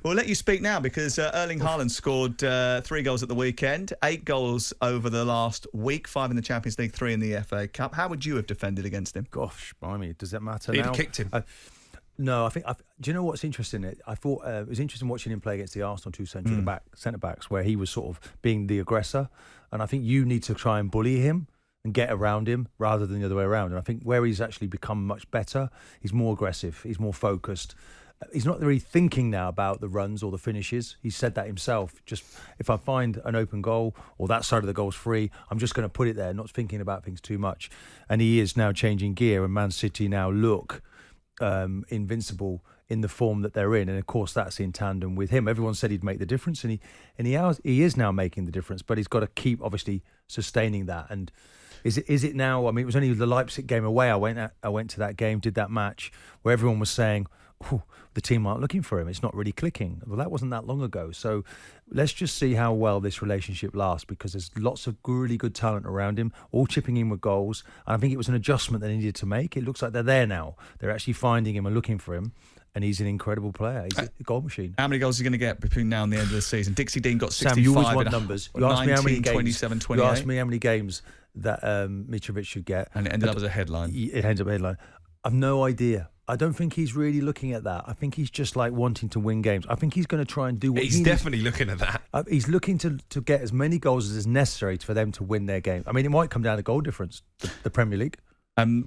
We'll let you speak now because Erling Haaland scored 3 goals at the weekend, 8 goals over the last week, 5 in the Champions League, 3 in the FA Cup. How would you have defended against him? Gosh, blimey, does that matter He'd now? have kicked him. No, I think. Do you know what's interesting? I thought it was interesting watching him play against the Arsenal 2 centre backs, where he was sort of being the aggressor, and I think you need to try and bully him and get around him rather than the other way around. And I think where he's actually become much better, he's more aggressive, he's more focused. He's not really thinking now about the runs or the finishes. He said that himself. Just if I find an open goal or that side of the goal's free, I'm just going to put it there, not thinking about things too much. And he is now changing gear, and Man City now look invincible in the form that they're in, and of course that's in tandem with him. Everyone said he'd make the difference, and he is now making the difference, but he's got to keep obviously sustaining that. And is it now? I mean, it was only the Leipzig game away. I went to that game, did that match where everyone was saying, "Oh, the team aren't looking for him. It's not really clicking." Well, that wasn't that long ago. So let's just see how well this relationship lasts, because there's lots of really good talent around him, all chipping in with goals. And I think it was an adjustment they needed to make. It looks like they're there now. They're actually finding him and looking for him. And he's an incredible player. He's a goal machine. How many goals is he going to get between now and the end of the season? Dixie Dean got 65. Sam, you always want numbers. You asked me how many 19, games. 27, 28. You asked me how many games that Mitrovic should get. And it ended up as a headline. It ended up a headline. I've no idea. I don't think he's really looking at that. I think he's just like wanting to win games. I think he's going to try and do what he's definitely looking at that. He's looking to get as many goals as is necessary for them to win their game. I mean, it might come down to goal difference, the Premier League.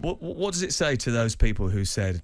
What does it say to those people who said,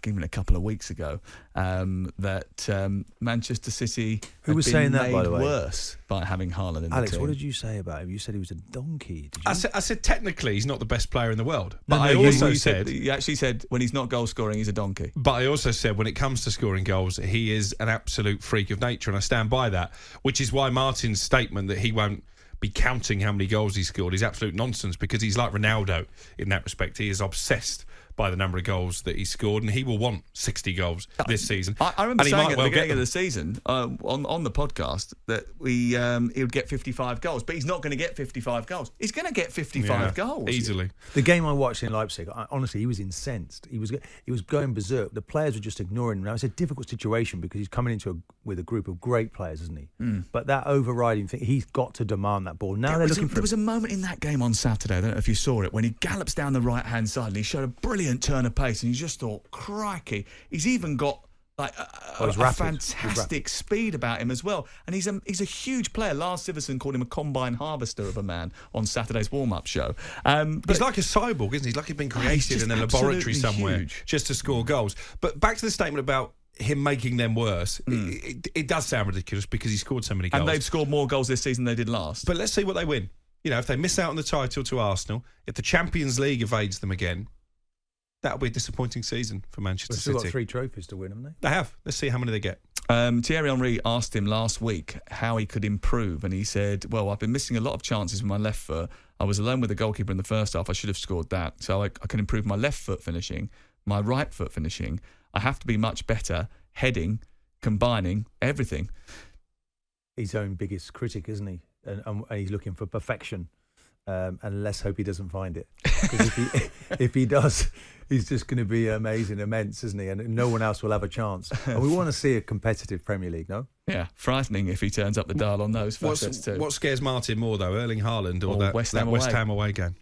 given a couple of weeks ago, that Manchester City who was saying that, by the way, worse by having Haaland in Alex, the team? what did you say about him? You said he was a donkey. Did you? I said technically he's not the best player in the world, But but you actually said when he's not goal scoring, he's a donkey. But I also said when it comes to scoring goals, he is an absolute freak of nature, and I stand by that. Which is why Martin's statement that he won't be counting how many goals he scored is absolute nonsense, because he's like Ronaldo in that respect. He is obsessed by the number of goals that he scored, and he will want 60 goals this season. I remember and saying at the beginning of the season on the podcast that he would get 55 goals, but he's not going to get 55 goals. He's going to get 55 goals easily. The game I watched in Leipzig, honestly, he was incensed. He was going berserk. The players were just ignoring him. Now it's a difficult situation because he's coming into with a group of great players, isn't he? But that overriding thing, he's got to demand that ball. Now there was a moment in that game on Saturday, I don't know if you saw it, when he gallops down the right hand side and he showed a brilliant turn of pace, and you just thought, crikey, he's even got like a fantastic speed about him as well. And he's a huge player. Lars Siversen called him a combine harvester of a man on Saturday's warm-up show. He's like a cyborg, isn't he? He's like he's been created in a laboratory somewhere just to score goals. But back to the statement about him making them worse, it does sound ridiculous because he scored so many goals. And they've scored more goals this season than they did last. But let's see what they win. If they miss out on the title to Arsenal, if the Champions League evades them again, that'll be a disappointing season for Manchester City. They've still got 3 trophies to win, haven't they? They have. Let's see how many they get. Thierry Henry asked him last week how he could improve, and he said, well, I've been missing a lot of chances with my left foot. I was alone with the goalkeeper in the first half. I should have scored that. So I can improve my left foot finishing, my right foot finishing. I have to be much better heading, combining, everything. His own biggest critic, isn't he? And he's looking for perfection. And let's hope he doesn't find it. Because if he does, he's just going to be amazing, immense, isn't he? And no one else will have a chance. And we want to see a competitive Premier League, no? Yeah, frightening if he turns up the dial on those facets too. What scares Martin more, though, Erling Haaland or that West Ham away game?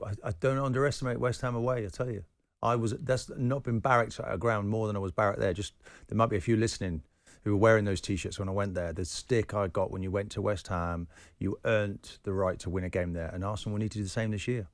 I don't underestimate West Ham away, I tell you. That's not been barracked at a ground more than I was barracked there. Just there might be a few listening who were wearing those T-shirts when I went there. The stick I got when you went to West Ham, you earned the right to win a game there. And Arsenal will need to do the same this year.